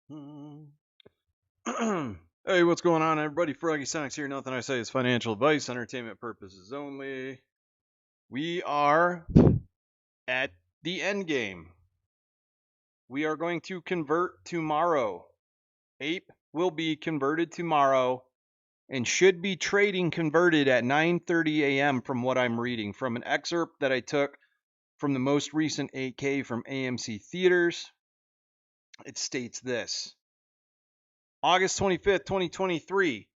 Hey, what's going on, everybody? Froggy Sonics here. Nothing I say is financial advice, entertainment purposes only. We are at the end game. We are going to convert tomorrow. APE will be converted tomorrow and should be trading converted at 9:30 a.m. from what I'm reading from an excerpt that I took from the most recent 8K from AMC Theaters. It states this: August 25th, 2023.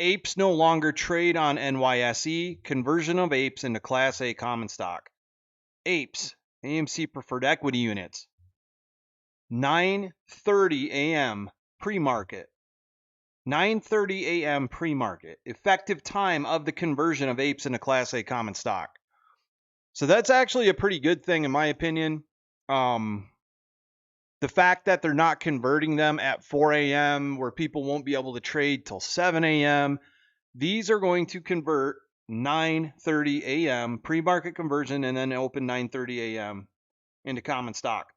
APEs no longer trade on NYSE. Conversion of APEs into Class A common stock. APEs, AMC preferred equity units. 9:30 a.m. pre-market. 9:30 a.m. pre-market. Effective time of the conversion of APEs into Class A common stock. So that's actually a pretty good thing in my opinion. The fact that they're not converting them at 4 a.m. where people won't be able to trade till 7 a.m. These are going to convert 9:30 a.m. pre-market conversion and then open 9:30 a.m. into common stock.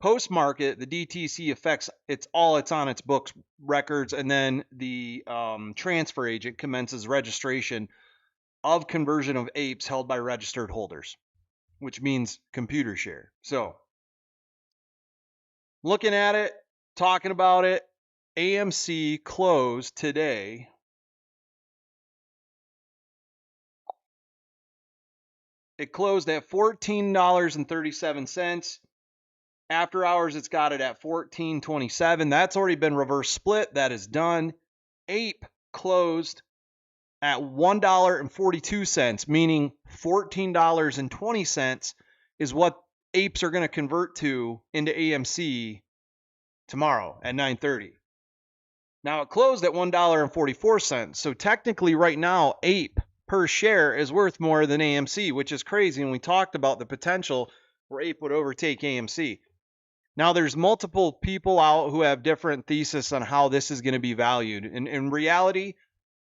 Post-market, the DTC affects it's on its books records, and then the transfer agent commences registration of conversion of APEs held by registered holders, which means computer share. So, looking at it, talking about it, AMC closed today. It closed at $14.37. After hours, it's got it at $14.27. That's already been reverse split. That is done. APE closed at $1.42, meaning $14.20 is what APEs are going to convert to into AMC tomorrow at 9:30. Now it closed at $1.44. So technically right now, APE per share is worth more than AMC, which is crazy. And we talked about the potential where APE would overtake AMC. Now there's multiple people out who have different thesis on how this is going to be valued. And in reality,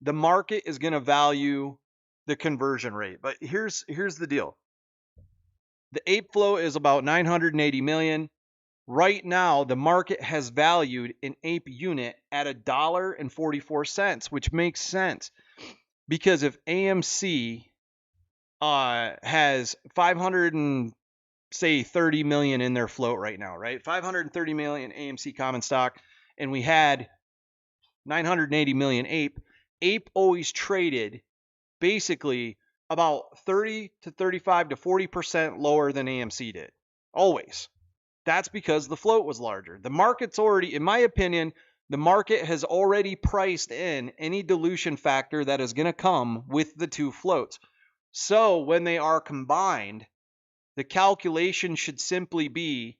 the market is going to value the conversion rate. But here's the deal. The APE flow is about 980 million. Right now, the market has valued an APE unit at $1.44, which makes sense because if AMC has 530 million in their float right now, right? 530 million AMC common stock, and we had 980 million APE. APE always traded basically about 30 to 35 to 40% lower than AMC did. Always. That's because the float was larger. The market's already, in my opinion, the market has already priced in any dilution factor that is going to come with the two floats. So when they are combined, the calculation should simply be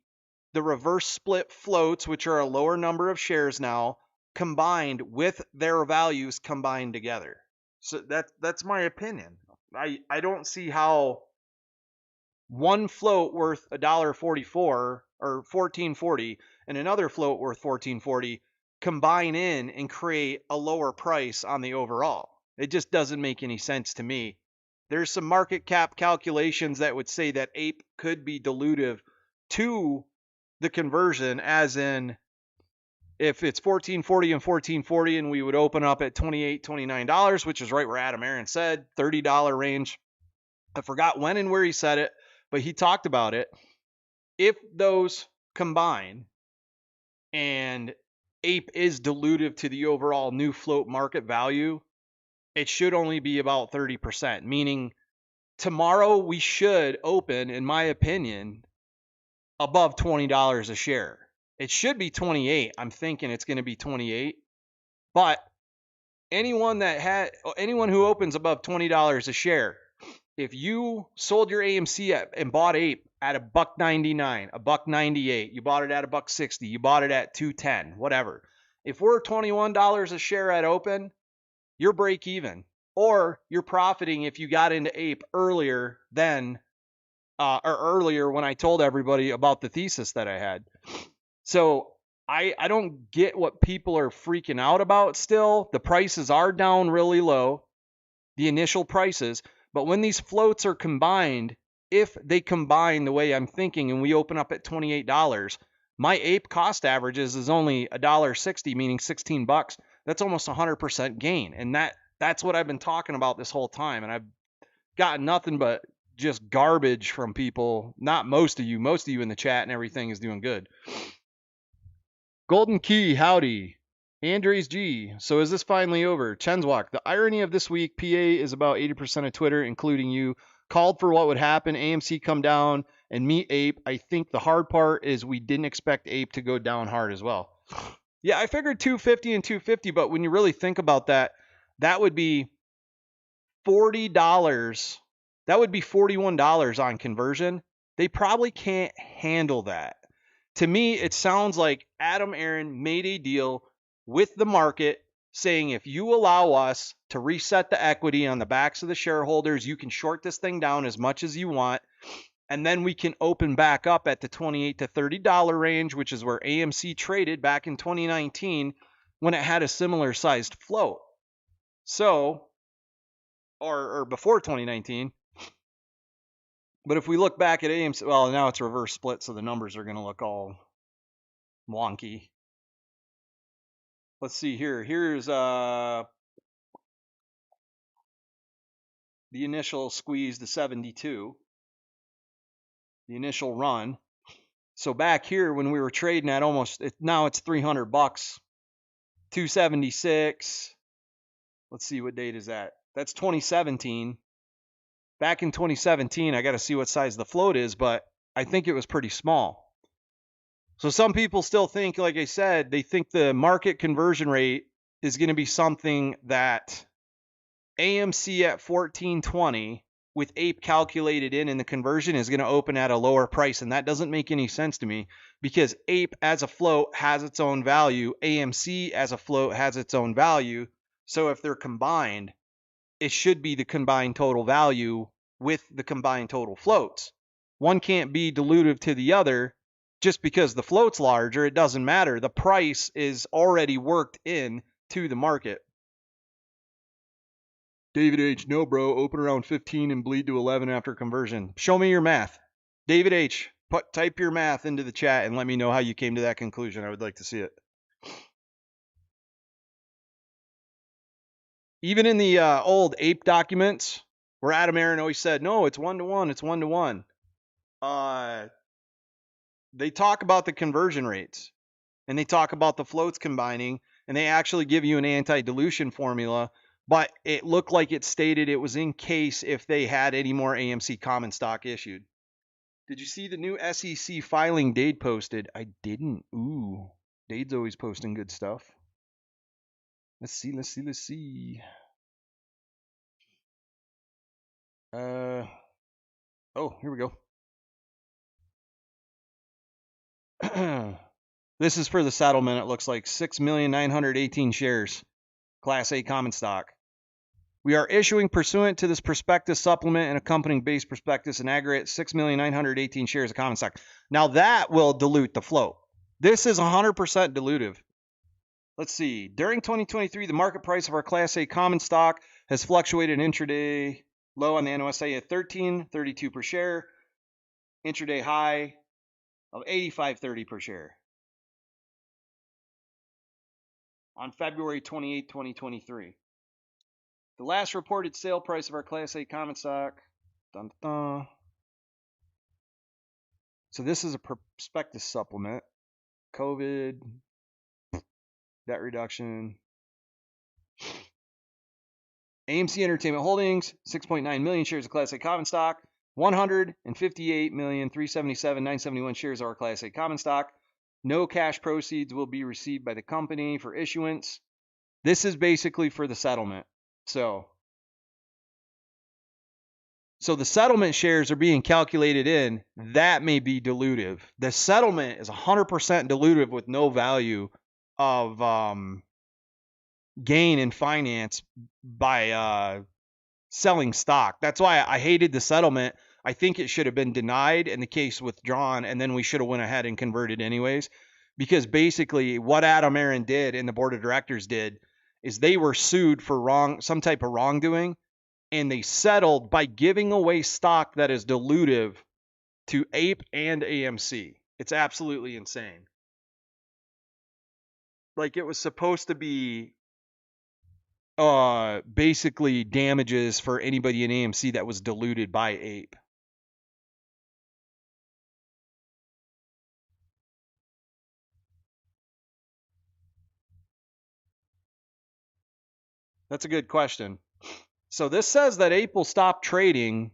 the reverse split floats, which are a lower number of shares now, combined with their values combined together. So that's my opinion. I don't see how one float worth $1.44 or $14.40 and another float worth $14.40 combine in and create a lower price on the overall. It just doesn't make any sense to me. There's some market cap calculations that would say that APE could be dilutive to the conversion, as in if it's $14.40 and $14.40 and we would open up at $28, $29, which is right where Adam Aaron said, $30 range. I forgot when and where he said it, but he talked about it. If those combine and APE is dilutive to the overall new float market value, it should only be about 30%, meaning tomorrow we should open, in my opinion, above $20 a share. It should be 28. I'm thinking it's going to be 28. But anyone who opens above $20 a share, if you sold your AMC and bought APE at $1.99, $1.98, you bought it at $1.60, you bought it at $2.10, whatever. If we're $21 a share at open, you're break even, or you're profiting if you got into APE earlier than or earlier when I told everybody about the thesis that I had. So I don't get what people are freaking out about still. The prices are down really low, the initial prices, but when these floats are combined, if they combine the way I'm thinking and we open up at $28, My APE cost averages is only $1.60, meaning 16 bucks. That's almost 100% gain. And that's what I've been talking about this whole time. And I've gotten nothing but just garbage from people. Not most of you. Most of you in the chat and everything is doing good. Golden Key, howdy. Andres G. So is this finally over? Chenswalk. The irony of this week, PA is about 80% of Twitter, including you, called for what would happen. AMC come down and meet APE. I think the hard part is we didn't expect APE to go down hard as well. Yeah, I figured 250 and 250, but when you really think about that, that would be $40. That would be $41 on conversion. They probably can't handle that. To me, it sounds like Adam Aaron made a deal with the market saying, if you allow us to reset the equity on the backs of the shareholders, you can short this thing down as much as you want. And then we can open back up at the $28 to $30 range, which is where AMC traded back in 2019 when it had a similar sized float. So, or before 2019. But if we look back at AMC, well, now it's reverse split, so the numbers are going to look all wonky. Let's see here. Here's the initial squeeze to 72, the initial run. So back here when we were trading at almost, now it's 300 bucks, 276. Let's see, what date is that? That's 2017. Back in 2017, I got to see what size the float is, but I think it was pretty small. So some people still think, like I said, they think the market conversion rate is going to be something that AMC at 1420 with APE calculated in the conversion is going to open at a lower price. And that doesn't make any sense to me because APE as a float has its own value. AMC as a float has its own value. So if they're combined, it should be the combined total value with the combined total floats. One can't be dilutive to the other just because the float's larger. It doesn't matter. The price is already worked in to the market. David H. No, bro. Open around 15 and bleed to 11 after conversion. Show me your math. David H. Type your math into the chat and let me know how you came to that conclusion. I would like to see it. Even in the old APE documents, where Adam Aaron always said, no, it's 1-to-1, it's 1-to-1. They talk about the conversion rates, and they talk about the floats combining, and they actually give you an anti-dilution formula, but it looked like it stated it was in case if they had any more AMC common stock issued. Did you see the new SEC filing Dade posted? I didn't. Ooh, Dade's always posting good stuff. Let's see. Oh, here we go. This is for the settlement. It looks like 6,918 shares, Class A common stock. We are issuing pursuant to this prospectus supplement and accompanying base prospectus an aggregate 6,918 shares of common stock. Now that will dilute the float. This is 100% dilutive. Let's see. During 2023, the market price of our Class A common stock has fluctuated intraday low on the NOSA at $13.32 per share, intraday high of $85.30 per share on February 28, 2023. The last reported sale price of our Class A common stock. Dun, dun. So this is a prospectus supplement. COVID, debt reduction. AMC Entertainment Holdings, 6.9 million shares of Class A common stock. 158,377,971 shares of our Class A common stock. No cash proceeds will be received by the company for issuance. This is basically for the settlement. So the settlement shares are being calculated in. That may be dilutive. The settlement is 100% dilutive with no value of gain in finance by selling stock. That's why I hated the settlement. I think it should have been denied and the case withdrawn, and then we should have went ahead and converted anyways. Because basically what Adam Aaron did and the board of directors did is they were sued for some type of wrongdoing, and they settled by giving away stock that is dilutive to APE and AMC. It's absolutely insane. like it was supposed to be basically damages for anybody in AMC that was diluted by APE. That's a good question. So this says that APE will stop trading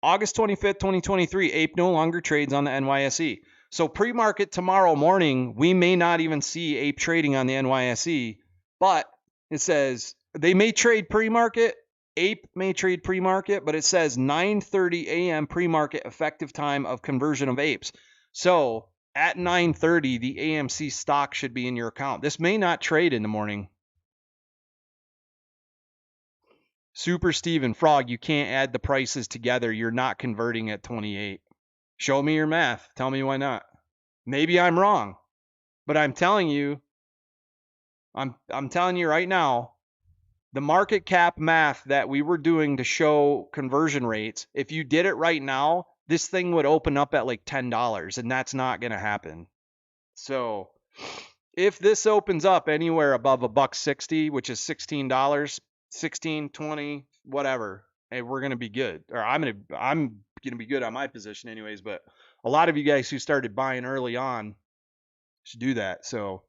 August 25th, 2023. APE no longer trades on the NYSE. So pre-market tomorrow morning, we may not even see APE trading on the NYSE, but it says they may trade pre-market. APE may trade pre-market, but it says 9:30 a.m. pre-market effective time of conversion of APEs. So at 9:30, the AMC stock should be in your account. This may not trade in the morning. Super Steven Frog, you can't add the prices together. You're not converting at 28. Show me your math. Tell me why not. Maybe I'm wrong, but I'm telling you right now, the market cap math that we were doing to show conversion rates, if you did it right now, this thing would open up at like $10, and that's not going to happen. So if this opens up anywhere above $1.60, which is $16, 16, 20, whatever, hey, we're going to be good. Or I'm going to be good on my position anyways, but a lot of you guys who started buying early on should do that. So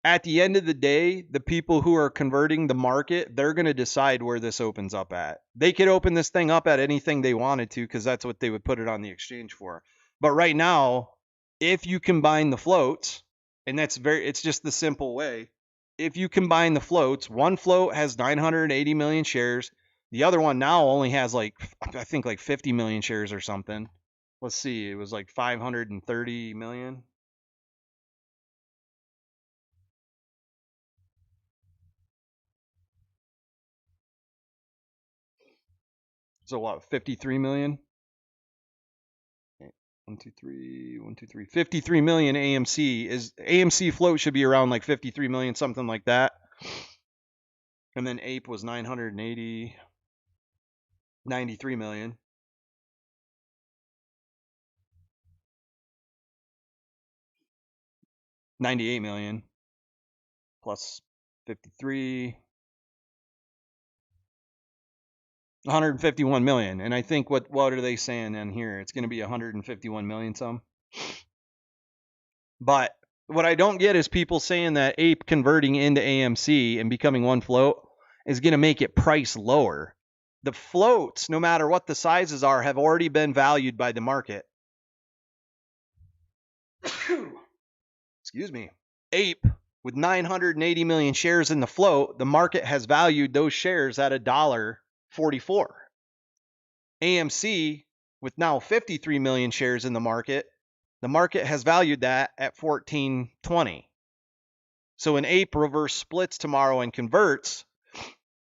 at the end of the day, the people who are converting the market, they're going to decide where this opens up at. They could open this thing up at anything they wanted to because that's what they would put it on the exchange for. But right now, if you combine the floats, and it's just the simple way. If you combine the floats, one float has 980 million shares. The other one now only has I think like 50 million shares or something. Let's see, it was like 530 million. So what, 53 million? 1, 2, 3, 1, 2, 3. 53 million AMC float should be around like 53 million, something like that. And then APE was 980, 93 million. 98 million plus 53, 151 million. And I think what are they saying in here? It's going to be 151 million some. But what I don't get is people saying that APE converting into AMC and becoming one float is going to make it price lower. The floats, no matter what the sizes are, have already been valued by the market. Excuse me. APE, with 980 million shares in the float, the market has valued those shares at $1.44. AMC, with now 53 million shares in the market has valued that at $14.20. So an APE reverse splits tomorrow and converts,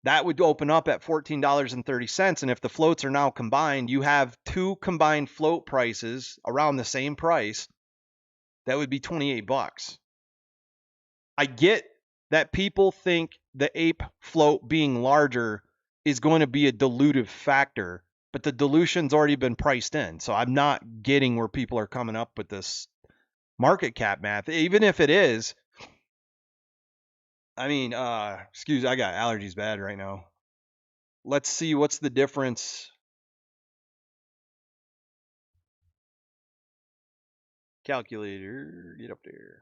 that would open up at $14.30. And if the floats are now combined, you have two combined float prices around the same price. That would be 28 bucks. I get that people think the APE float being larger is going to be a dilutive factor, but the dilution's already been priced in. So I'm not getting where people are coming up with this market cap math. Even if it is, I mean, excuse, I got allergies bad right now. Let's see what's the difference. Calculator, get up there.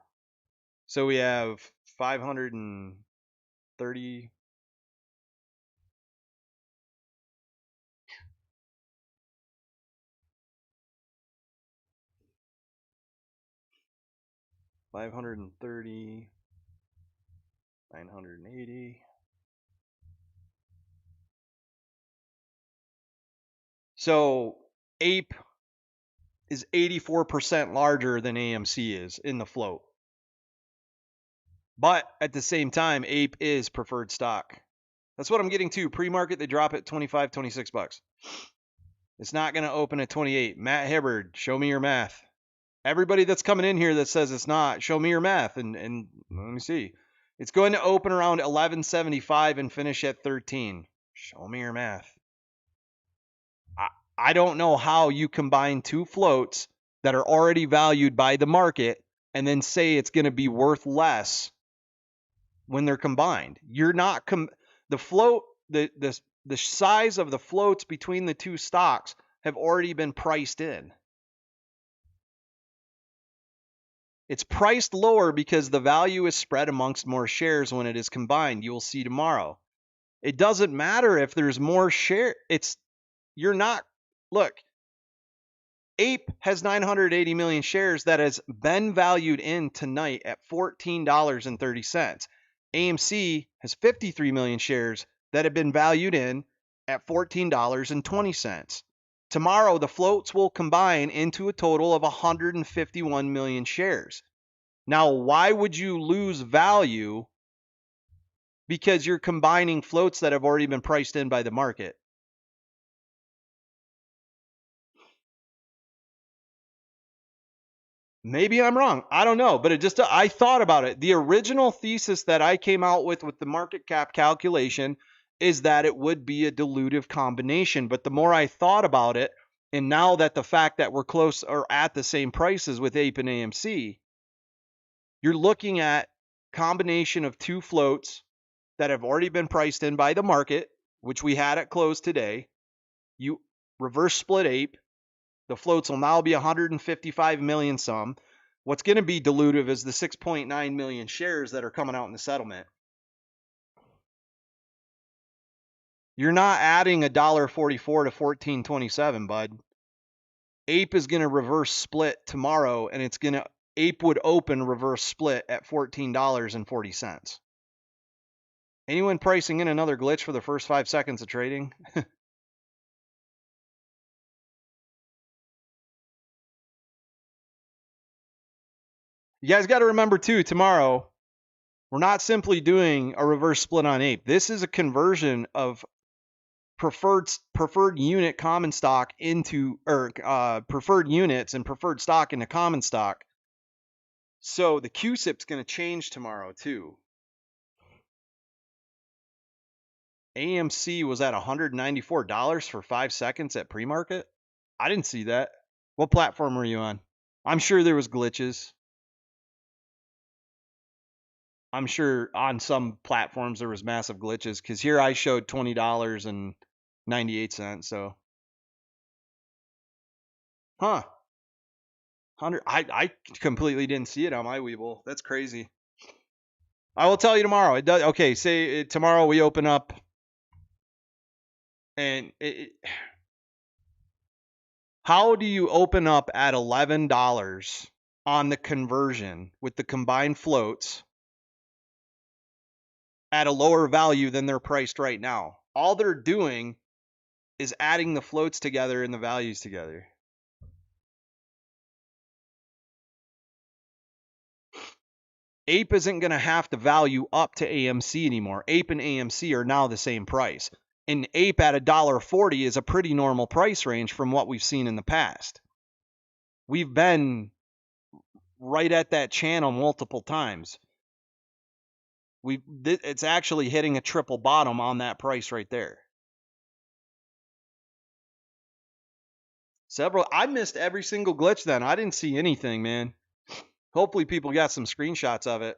So we have 530. $530, 980. So APE is 84% larger than AMC is in the float. But at the same time, APE is preferred stock. That's what I'm getting to. Pre-market, they drop at 25, 26 bucks. It's not going to open at 28. Matt Hibbard, show me your math. Everybody that's coming in here that says it's not, show me your math. And let me see. It's going to open around 1175 and finish at 13. Show me your math. I don't know how you combine two floats that are already valued by the market and then say it's going to be worth less when they're combined. You're not the float the size of the floats between the two stocks have already been priced in. It's priced lower because the value is spread amongst more shares when it is combined. You will see tomorrow. It doesn't matter if there's more share. You're not, look, APE has 980 million shares that has been valued in tonight at $14.30. AMC has 53 million shares that have been valued in at $14.20. Tomorrow, the floats will combine into a total of 151 million shares. Now, why would you lose value because you're combining floats that have already been priced in by the market? Maybe I'm wrong. I don't know, but I thought about it. The original thesis that I came out with the market cap calculation is that it would be a dilutive combination. But the more I thought about it, and now that the fact that we're close or at the same prices with APE and AMC, you're looking at combination of two floats that have already been priced in by the market, which we had at close today. You reverse split APE. The floats will now be 155 million some. What's going to be dilutive is the 6.9 million shares that are coming out in the settlement. You're not adding $1.44 to 14.27, bud. APE is going to reverse split tomorrow, and APE would open reverse split at $14.40. Anyone pricing in another glitch for the first 5 seconds of trading? You guys got to remember too, tomorrow, we're not simply doing a reverse split on APE. This is a conversion of preferred unit common stock into, or preferred units and preferred stock into common stock. So the QSIP's going to change tomorrow too. AMC was at $194 for 5 seconds at pre-market. I didn't see that. What platform were you on? I'm sure there was glitches. I'm sure on some platforms there was massive glitches because here I showed $20.98. So, huh? 100. I completely didn't see it on my Webull. That's crazy. I will tell you tomorrow. It does. Okay, say tomorrow we open up, and how do you open up at $11 on the conversion with the combined floats at a lower value than they're priced right now? All they're doing is adding the floats together and the values together. APE isn't going to have to value up to AMC anymore. APE and AMC are now the same price. And APE at $1.40 is a pretty normal price range from what we've seen in the past. We've been right at that channel multiple times. It's actually hitting a triple bottom on that price right there. I missed every single glitch then. I didn't see anything, man. Hopefully people got some screenshots of it.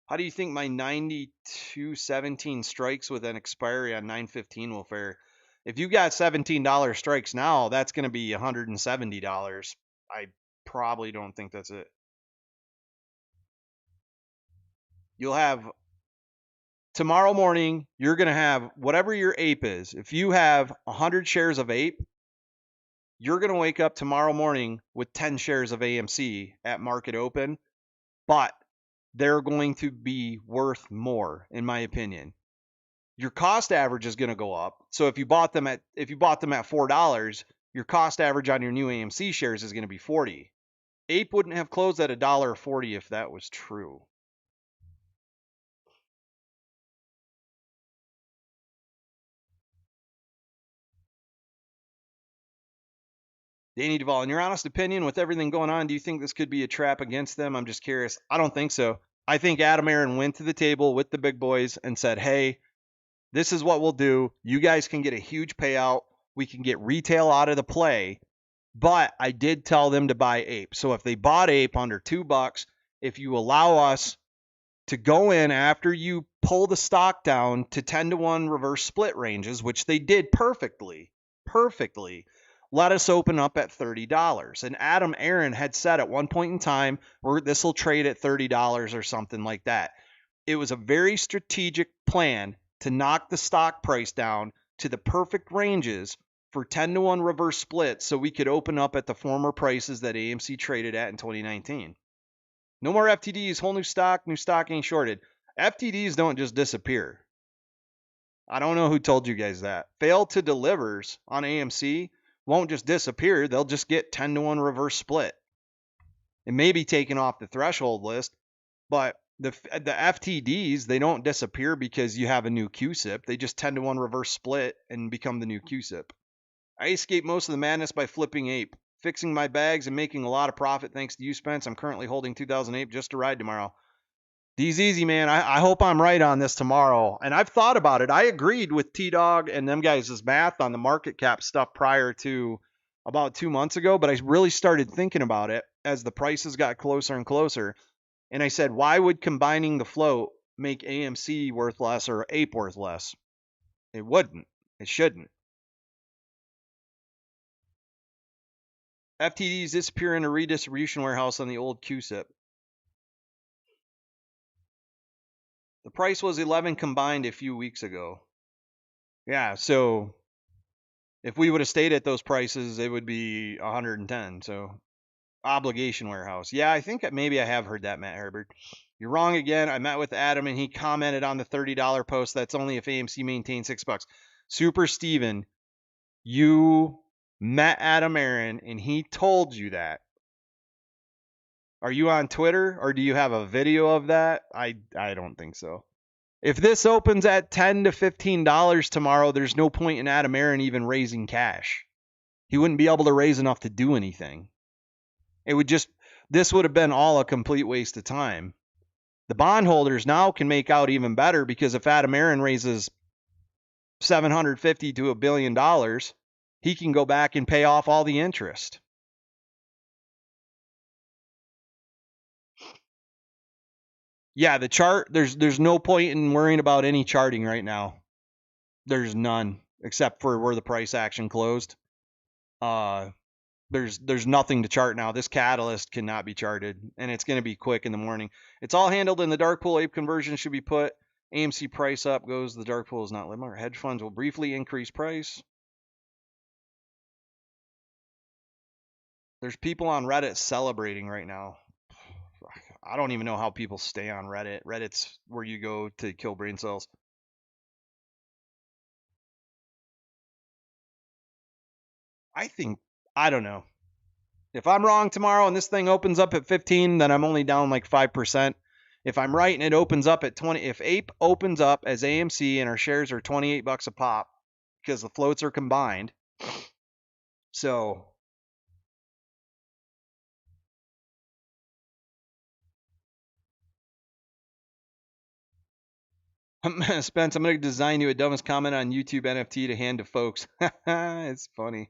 How do you think my 92.17 strikes with an expiry on 9/15 will fare? If you got $17 strikes now, that's going to be $170. I probably don't think that's it. You'll have tomorrow morning, you're going to have whatever your APE is. If you have 100 shares of APE, you're going to wake up tomorrow morning with 10 shares of AMC at market open, but they're going to be worth more, in my opinion. Your cost average is going to go up. So if you bought them at $4, your cost average on your new AMC shares is going to be $40. APE wouldn't have closed at $1.40 if that was true. Danny Duvall, in your honest opinion, with everything going on, do you think this could be a trap against them? I'm just curious. I don't think so. I think Adam Aaron went to the table with the big boys and said, hey, this is what we'll do. You guys can get a huge payout. We can get retail out of the play, but I did tell them to buy APE. So if they bought APE under $2, if you allow us to go in after you pull the stock down to 10-to-1 reverse split ranges, which they did perfectly, let us open up at $30. And Adam Aaron had said at one point in time, this will trade at $30 or something like that. It was a very strategic plan to knock the stock price down to the perfect ranges for 10-to-1 reverse splits so we could open up at the former prices that AMC traded at in 2019. No more FTDs, whole new stock ain't shorted. FTDs don't just disappear. I don't know who told you guys that. Fail to delivers on AMC won't just disappear, they'll just get 10-to-1 reverse split. It may be taken off the threshold list, but the FTDs, they don't disappear because you have a new QSIP. They just 10-to-1 reverse split and become the new QSIP. I escaped most of the madness by flipping APE, fixing my bags and making a lot of profit thanks to you, Spence. I'm currently holding 2000 APE just to ride tomorrow. D's easy, man. I hope I'm right on this tomorrow. And I've thought about it. I agreed with T-Dog and them guys' math on the market cap stuff prior to about 2 months ago, but I really started thinking about it as the prices got closer and closer. And I said, why would combining the float make AMC worth less or APE worth less? It wouldn't. It shouldn't. FTDs disappear in a redistribution warehouse on the old QSIP. The price was 11 combined a few weeks ago. Yeah, so if we would have stayed at those prices, it would be 110. So obligation warehouse. Yeah, I think maybe I have heard that, Matt Herbert. You're wrong again. I met with Adam and he commented on the $30 post. That's only if AMC maintains $6. Super Steven, you met Adam Aaron and he told you that. Are you on Twitter or do you have a video of that? I don't think so. If this opens at $10 to $15 tomorrow, there's no point in Adam Aaron even raising cash. He wouldn't be able to raise enough to do anything. This would have been all a complete waste of time. The bondholders now can make out even better because if Adam Aaron raises $750 to $1 billion, he can go back and pay off all the interest. Yeah, the chart, there's no point in worrying about any charting right now. There's none, except for where the price action closed. There's nothing to chart now. This catalyst cannot be charted, and it's going to be quick in the morning. It's all handled in the dark pool. APE conversion should be put. AMC price up goes. The dark pool is not limit. Hedge funds will briefly increase price. There's people on Reddit celebrating right now. I don't even know how people stay on Reddit. Reddit's where you go to kill brain cells. I don't know. If I'm wrong tomorrow and this thing opens up at 15, then I'm only down like 5%. If I'm right and it opens up at 20, if APE opens up as AMC and our shares are $28 a pop because the floats are combined. So Spence, I'm going to design you a dumbest comment on YouTube NFT to hand to folks. It's funny.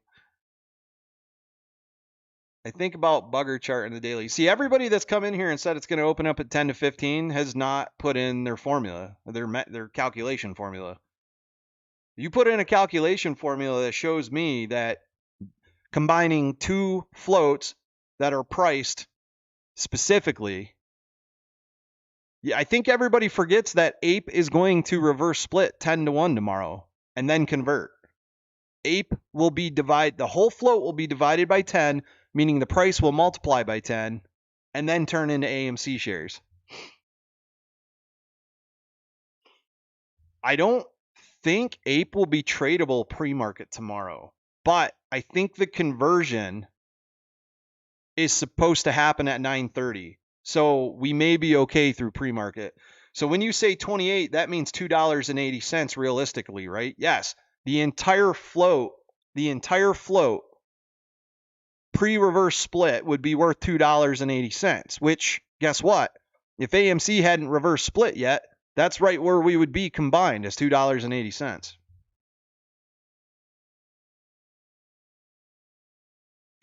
I think about bugger chart in the daily. See, everybody that's come in here and said it's going to open up at 10 to 15 has not put in their formula, their calculation formula. You put in a calculation formula that shows me that combining two floats that are priced specifically. Yeah, I think everybody forgets that APE is going to reverse split 10 to 1 tomorrow and then convert. APE will be divided, the whole float will be divided by 10, meaning the price will multiply by 10 and then turn into AMC shares. I don't think APE will be tradable pre-market tomorrow, but I think the conversion is supposed to happen at 9:30. So we may be okay through pre-market. So when you say 28, that means $2.80 realistically, right? Yes. The entire float pre-reverse split would be worth $2.80, which guess what? If AMC hadn't reverse split yet, that's right where we would be combined as $2.80.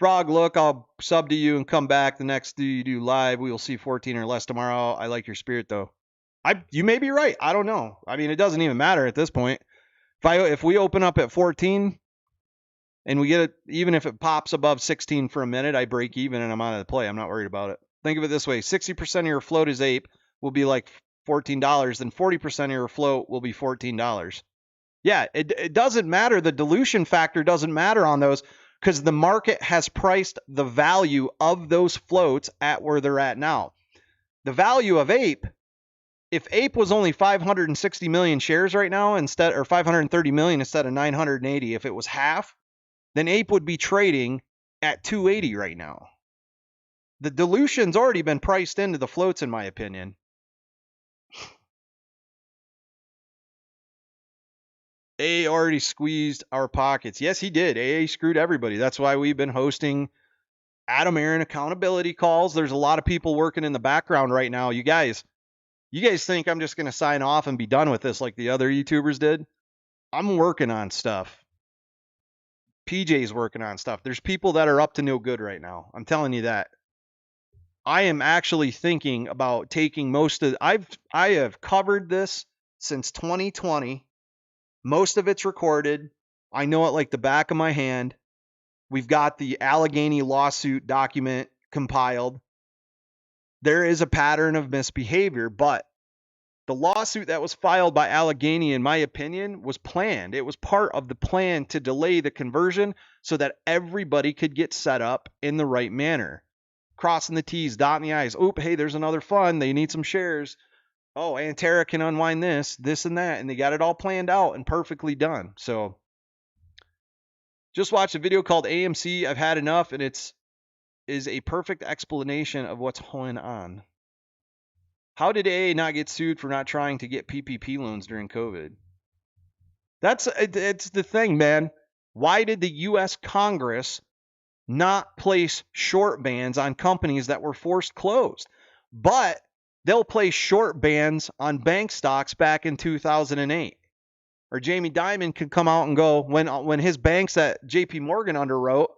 Frog, look, I'll sub to you and come back the next you do live. We will see 14 or less tomorrow. I like your spirit though. You may be right. I don't know. I mean, it doesn't even matter at this point. If we open up at 14 and we get it, even if it pops above 16 for a minute, I break even and I'm out of the play. I'm not worried about it. Think of it this way: 60% of your float is APE will be like $14, then 40% of your float will be $14. Yeah, it doesn't matter. The dilution factor doesn't matter on those because the market has priced the value of those floats at where they're at now. The value of APE, if APE was only 560 million shares right now instead, or 530 million instead of 980, if it was half, then APE would be trading at 280 right now. The dilution's already been priced into the floats, in my opinion. AA already squeezed our pockets. Yes, he did. AA screwed everybody. That's why we've been hosting Adam Aaron accountability calls. There's a lot of people working in the background right now. You guys think I'm just going to sign off and be done with this like the other YouTubers did? I'm working on stuff. PJ's working on stuff. There's people that are up to no good right now. I'm telling you that. I am actually thinking about taking most of I have covered this since 2020. Most of it's recorded. I know it like the back of my hand. We've got the Allegheny lawsuit document compiled. There is a pattern of misbehavior, but the lawsuit that was filed by Allegheny, in my opinion, was planned. It was part of the plan to delay the conversion so that everybody could get set up in the right manner. Crossing the T's, dotting the I's. Oop, hey, there's another fund. They need some shares. Oh, Antera can unwind this and that. And they got it all planned out and perfectly done. So just watched a video called AMC. I've had enough, and is a perfect explanation of what's going on. How did AA not get sued for not trying to get PPP loans during COVID? It's the thing, man. Why did the U.S. Congress not place short bans on companies that were forced closed? But they'll place short bans on bank stocks back in 2008. Or Jamie Dimon could come out and go, when his banks that JP Morgan underwrote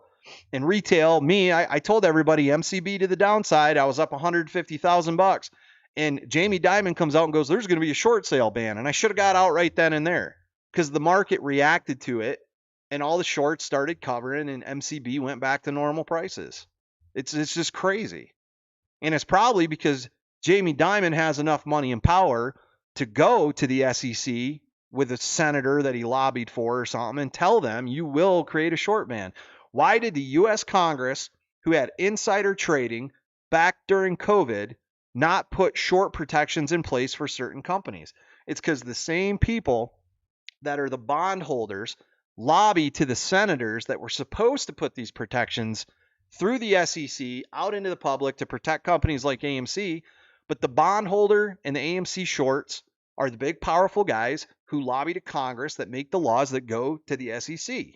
and retail, I told everybody MCB to the downside. I was up $150,000. And Jamie Dimon comes out and goes, there's going to be a short sale ban. And I should have got out right then and there because the market reacted to it and all the shorts started covering and MCB went back to normal prices. It's just crazy. And it's probably because Jamie Dimon has enough money and power to go to the SEC with a senator that he lobbied for or something and tell them you will create a short ban. Why did the U.S. Congress, who had insider trading back during COVID, not put short protections in place for certain companies? It's because the same people that are the bondholders lobby to the senators that were supposed to put these protections through the SEC out into the public to protect companies like AMC. But the bondholder and the AMC shorts are the big, powerful guys who lobby to Congress that make the laws that go to the SEC.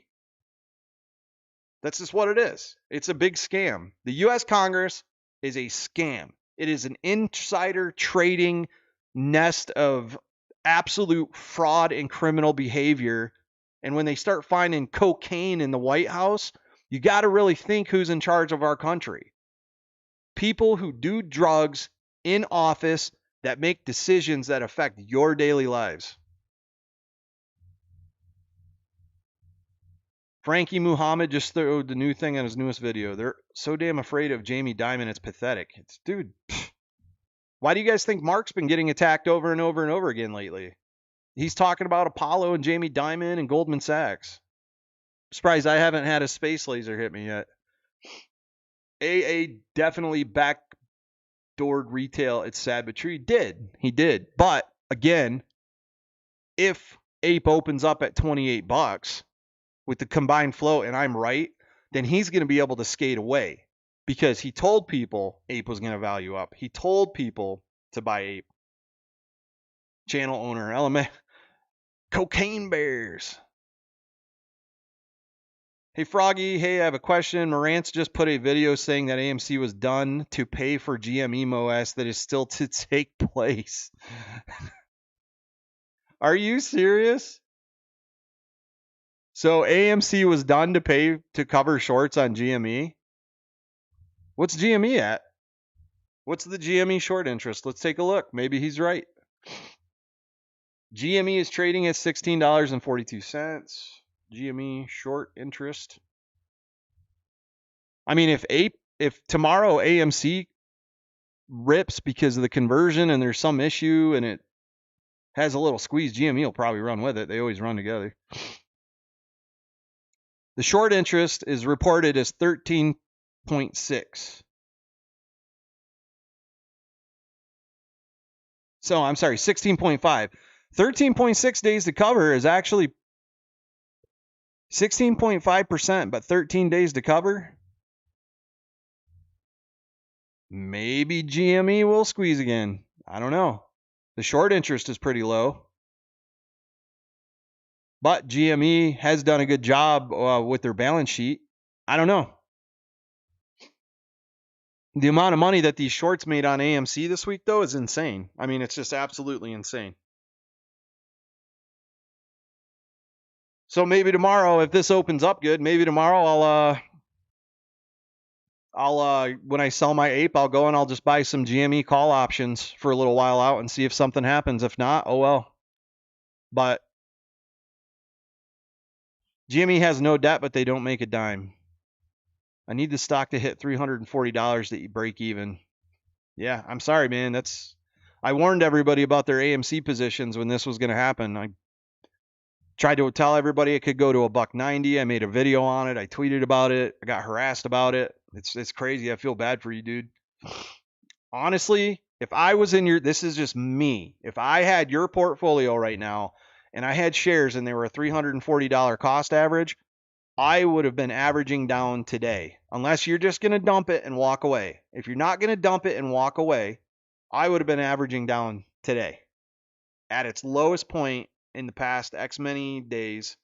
That's just what it is. It's a big scam. The U.S. Congress is a scam. It is an insider trading nest of absolute fraud and criminal behavior. And when they start finding cocaine in the White House, you got to really think who's in charge of our country. People who do drugs in office that make decisions that affect your daily lives. Frankie Muhammad just threw the new thing on his newest video. They're so damn afraid of Jamie Dimon, it's pathetic. Dude, why do you guys think Mark's been getting attacked over and over and over again lately? He's talking about Apollo and Jamie Dimon and Goldman Sachs. I'm surprised I haven't had a space laser hit me yet. AA definitely backdoored retail. It's sad but true. He did. But again, if APE opens up at $28 with the combined float and I'm right, then he's going to be able to skate away because he told people APE was going to value up. He told people to buy APE. Channel owner, element, cocaine bears. Hey, Froggy. Hey, I have a question. Morantz just put a video saying that AMC was done to pay for GME MOS that is still to take place. Are you serious? So AMC was done to pay to cover shorts on GME? What's GME at? What's the GME short interest? Let's take a look. Maybe he's right. GME is trading at $16.42. GME short interest. I mean, if tomorrow AMC rips because of the conversion and there's some issue and it has a little squeeze, GME will probably run with it. They always run together. The short interest is reported as 13.6. So I'm sorry, 16.5. 13.6 days to cover is actually 16.5%, but 13 days to cover. Maybe GME will squeeze again. I don't know. The short interest is pretty low. But GME has done a good job with their balance sheet. I don't know. The amount of money that these shorts made on AMC this week, though, is insane. I mean, it's just absolutely insane. So maybe tomorrow, if this opens up good, maybe tomorrow I'll when I sell my APE, I'll go and I'll just buy some GME call options for a little while out and see if something happens. If not, oh well. But GME has no debt, but they don't make a dime. I need the stock to hit $340 to break even. Yeah, I'm sorry, man. I warned everybody about their AMC positions when this was going to happen. I tried to tell everybody it could go to $1.90. I made a video on it. I tweeted about it. I got harassed about it. It's crazy. I feel bad for you, dude. Honestly, if I was in this is just me. If I had your portfolio right now and I had shares and they were a $340 cost average, I would have been averaging down today. Unless you're just going to dump it and walk away. If you're not going to dump it and walk away, I would have been averaging down today at its lowest point in the past X many days.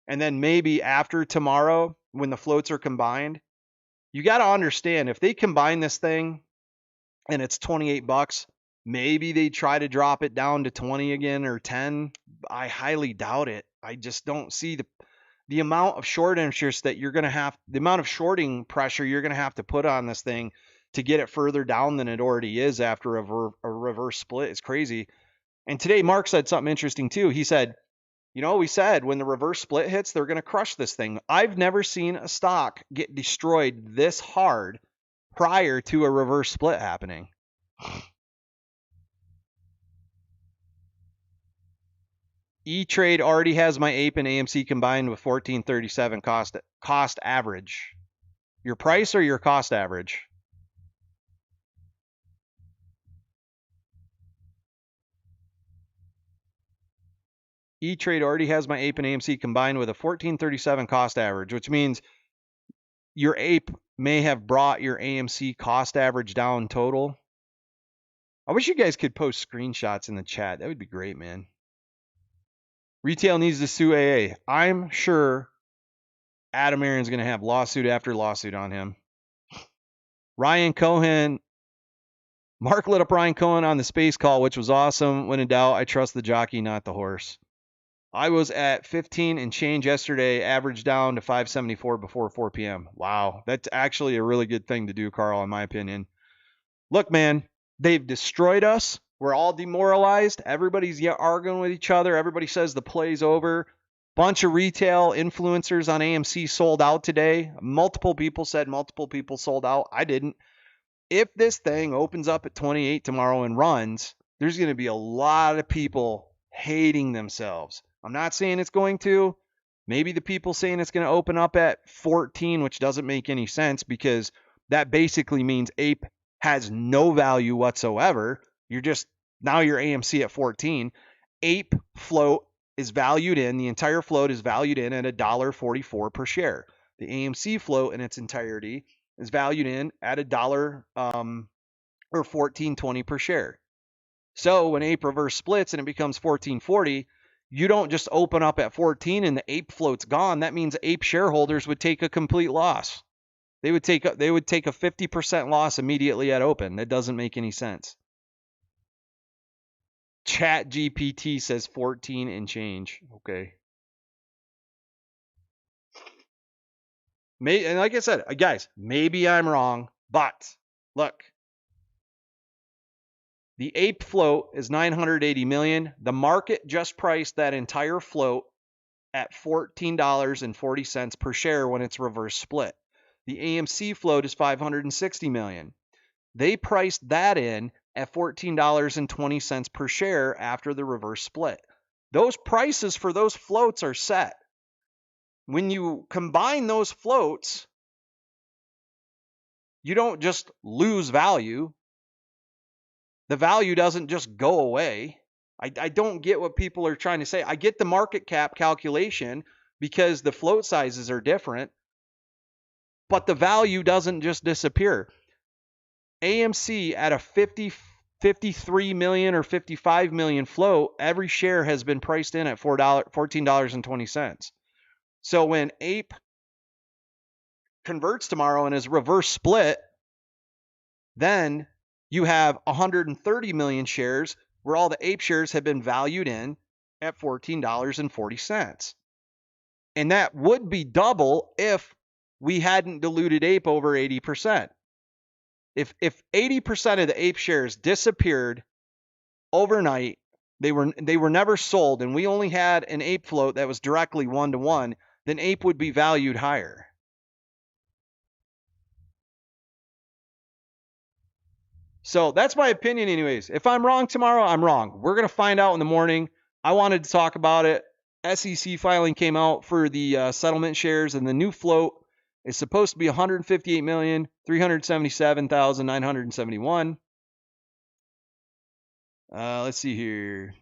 And then maybe after tomorrow, when the floats are combined, you got to understand if they combine this thing and it's $28, maybe they try to drop it down to 20 again or 10. I highly doubt it. I just don't see the amount of short interest that you're going to have, the amount of shorting pressure you're going to have to put on this thing to get it further down than it already is after a reverse split is crazy. And today Mark said something interesting too. He said, we said when the reverse split hits, they're going to crush this thing. I've never seen a stock get destroyed this hard prior to a reverse split happening. E-Trade already has my APE and AMC combined with 1437 cost average. Your price or your cost average? E-Trade already has my APE and AMC combined with a 1437 cost average, which means your APE may have brought your AMC cost average down total. I wish you guys could post screenshots in the chat. That would be great, man. Retail needs to sue AA. I'm sure Adam Aaron's going to have lawsuit after lawsuit on him. Ryan Cohen. Mark lit up Ryan Cohen on the space call, which was awesome. When in doubt, I trust the jockey, not the horse. I was at 15 and change yesterday, averaged down to 574 before 4 p.m. Wow, that's actually a really good thing to do, Carl, in my opinion. Look, man, they've destroyed us. We're all demoralized. Everybody's arguing with each other. Everybody says the play's over. Bunch of retail influencers on AMC sold out today. Multiple people said multiple people sold out. I didn't. If this thing opens up at 28 tomorrow and runs, there's going to be a lot of people hating themselves. I'm not saying it's going to. Maybe the people saying it's going to open up at 14, which doesn't make any sense because that basically means APE has no value whatsoever. Now you're AMC at 14. APE float is valued in, the entire float is valued in at $1.44 per share. The AMC float in its entirety is valued in at $1 or $14.20 per share. So when APE reverse splits and it becomes $14.40, you don't just open up at 14 and the APE float's gone. That means APE shareholders would take a complete loss. They would take a 50% loss immediately at open. That doesn't make any sense. Chat GPT says 14 and change. Okay. And like I said, guys, maybe I'm wrong. But look, the APE float is 980 million. The market just priced that entire float at $14.40 per share when it's reverse split. The AMC float is 560 million. They priced that in at $14.20 per share after the reverse split. Those prices for those floats are set. When you combine those floats, you don't just lose value. The value doesn't just go away. I don't get what people are trying to say. I get the market cap calculation because the float sizes are different, but the value doesn't just disappear. AMC at a 53 million or 55 million float, every share has been priced in at $14.20. So when APE converts tomorrow and is reverse split, then you have 130 million shares where all the APE shares have been valued in at $14.40. And that would be double if we hadn't diluted APE over 80%. If 80% of the APE shares disappeared overnight, they were never sold, and we only had an APE float that was directly 1-to-1, then APE would be valued higher. So that's my opinion anyways. If I'm wrong tomorrow, I'm wrong. We're going to find out in the morning. I wanted to talk about it. SEC filing came out for the settlement shares, and the new float is supposed to be 158,377,971. Let's see here.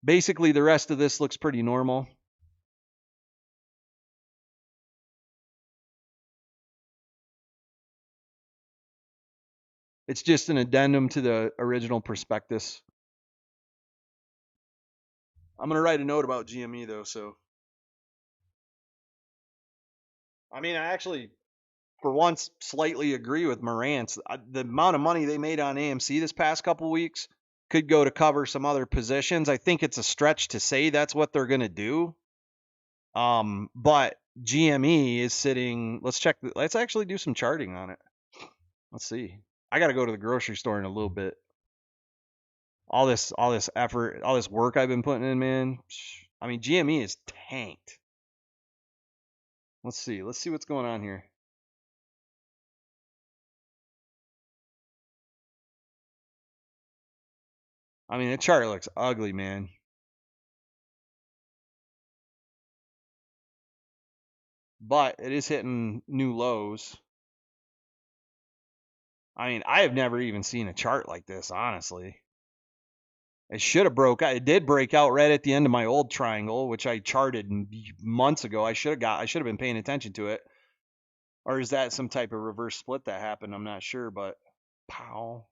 Basically, the rest of this looks pretty normal. It's just an addendum to the original prospectus. I'm going to write a note about GME, though, so. I mean, I actually, for once, slightly agree with Marantz. The amount of money they made on AMC this past couple weeks could go to cover some other positions. I think it's a stretch to say that's what they're going to do. But GME is sitting, let's actually do some charting on it. Let's see. I got to go to the grocery store in a little bit. All this effort, all this work I've been putting in, man. I mean, GME is tanked. Let's see what's going on here. I mean, the chart looks ugly, man. But it is hitting new lows. I mean, I have never even seen a chart like this, honestly. It should have broke out. It did break out right at the end of my old triangle, which I charted months ago. I should have been paying attention to it. Or is that some type of reverse split that happened? I'm not sure, but pow.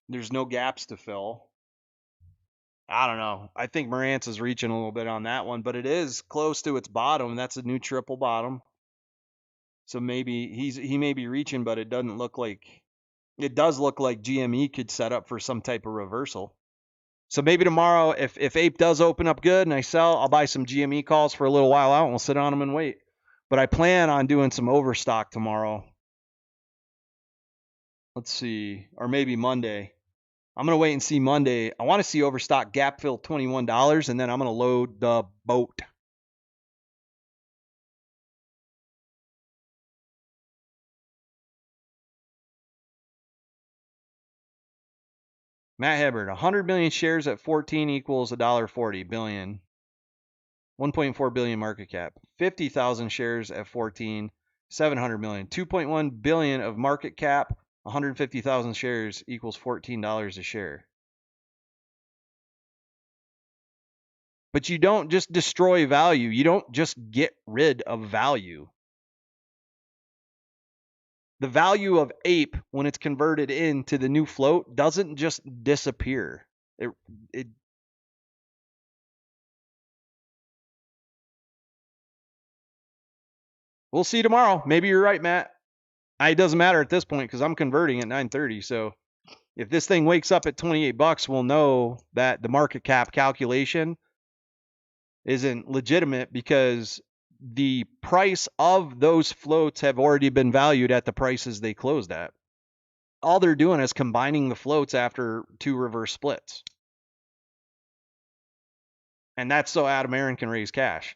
There's no gaps to fill. I don't know. I think Marantz is reaching a little bit on that one, but it is close to its bottom. That's a new triple bottom. So maybe he may be reaching, but it doesn't look like it does look like GME could set up for some type of reversal. So maybe tomorrow, if APE does open up good and I sell, I'll buy some GME calls for a little while out and we'll sit on them and wait. But I plan on doing some overstock tomorrow. Let's see, or maybe Monday. I'm going to wait and see Monday. I want to see overstock gap fill $21, and then I'm going to load the boat. Matt Hibbard, 100 million shares at 14 equals $1.40 billion. 1.4 billion market cap. 50,000 shares at 14, 700 million. 2.1 billion of market cap, 150,000 shares equals $14 a share. But you don't just destroy value. You don't just get rid of value. The value of APE, when it's converted into the new float, doesn't just disappear. We'll see tomorrow. Maybe you're right, Matt. It doesn't matter at this point because I'm converting at 9:30. So if this thing wakes up at $28, we'll know that the market cap calculation isn't legitimate because the price of those floats have already been valued at the prices they closed at. All they're doing is combining the floats after 2 reverse splits. And that's so Adam Aaron can raise cash.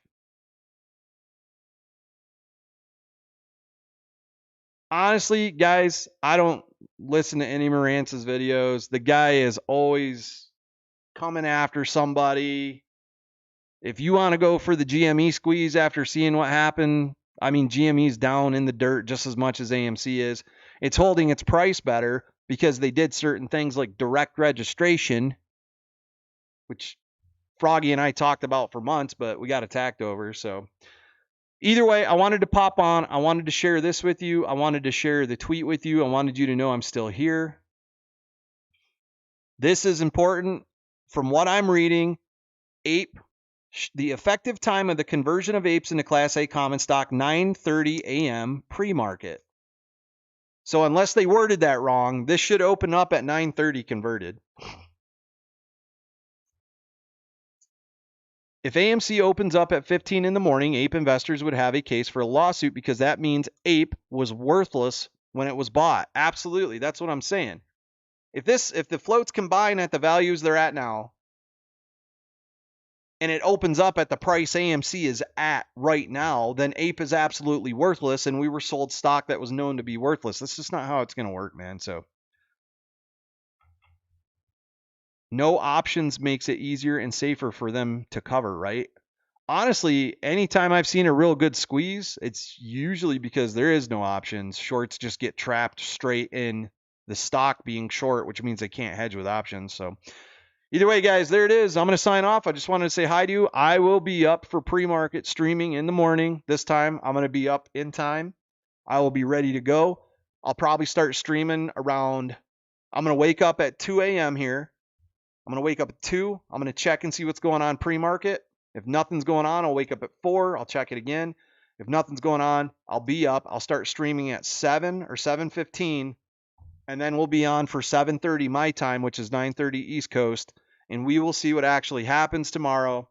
Honestly, guys, I don't listen to any Morantz's videos. The guy is always coming after somebody. If you want to go for the GME squeeze after seeing what happened, I mean, GME's down in the dirt just as much as AMC is. It's holding its price better because they did certain things like direct registration, which Froggy and I talked about for months, but we got attacked over. So either way, I wanted to pop on. I wanted to share this with you. I wanted to share the tweet with you. I wanted you to know I'm still here. This is important. From what I'm reading, APE, the effective time of the conversion of APEs into Class A common stock, 9:30 a.m. pre-market. So unless they worded that wrong, this should open up at 9:30 converted. If AMC opens up at 15 in the morning, APE investors would have a case for a lawsuit because that means APE was worthless when it was bought. Absolutely. That's what I'm saying. If the floats combine at the values they're at now, and it opens up at the price AMC is at right now, then APE is absolutely worthless, and we were sold stock that was known to be worthless. That's just not how it's going to work, man. So no options makes it easier and safer for them to cover, right? Honestly, anytime I've seen a real good squeeze, it's usually because there is no options. Shorts just get trapped straight in the stock being short, which means they can't hedge with options. So either way, guys, there it is. I'm going to sign off. I just wanted to say hi to you. I will be up for pre-market streaming in the morning. This time, I'm going to be up in time. I will be ready to go. I'll probably start streaming around, I'm going to wake up at 2 a.m. here. I'm going to wake up at 2. I'm going to check and see what's going on pre-market. If nothing's going on, I'll wake up at 4. I'll check it again. If nothing's going on, I'll be up. I'll start streaming at 7 or 7:15, and then we'll be on for 7:30 my time, which is 9:30 East Coast, and we will see what actually happens tomorrow.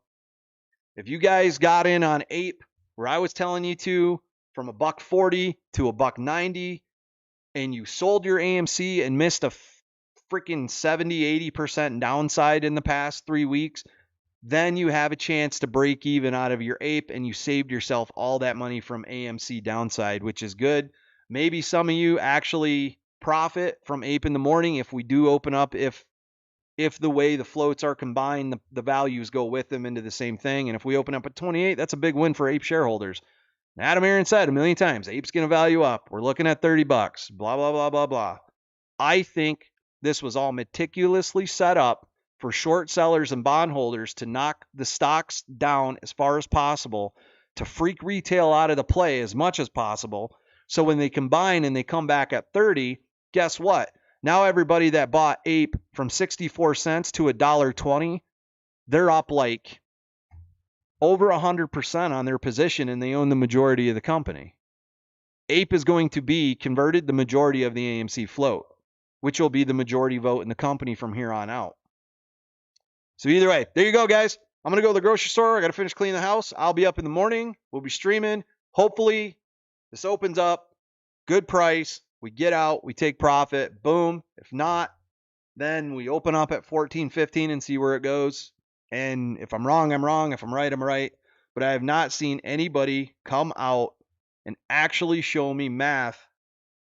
If you guys got in on APE, where I was telling you to, from $1.40 to $1.90, and you sold your AMC and missed a freaking 70-80% downside in the past 3 weeks, then you have a chance to break even out of your APE, and you saved yourself all that money from AMC downside, which is good. Maybe some of you actually profit from APE in the morning if we do open up, if the way the floats are combined, the values go with them into the same thing. And if we open up at 28, that's a big win for APE shareholders. Adam Aaron said a million times, APE's going to value up. We're looking at $30, blah, blah, blah, blah, blah. I think this was all meticulously set up for short sellers and bondholders to knock the stocks down as far as possible, to freak retail out of the play as much as possible. So when they combine and they come back at 30, guess what? Now everybody that bought APE from 64 cents to $1.20, they're up like over 100% on their position, and they own the majority of the company. APE is going to be converted the majority of the AMC float, which will be the majority vote in the company from here on out. So either way, there you go, guys. I'm going to go to the grocery store. I got to finish cleaning the house. I'll be up in the morning. We'll be streaming. Hopefully, this opens up. Good price. We get out. We take profit. Boom. If not, then we open up at 14.15 and see where it goes. And if I'm wrong, I'm wrong. If I'm right, I'm right. But I have not seen anybody come out and actually show me math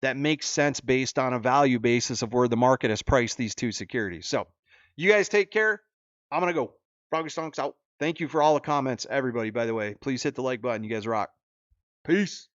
that makes sense based on a value basis of where the market has priced these two securities. So you guys take care. I'm going to go. Froggy Stonks out. Thank you for all the comments, everybody, by the way. Please hit the like button. You guys rock. Peace.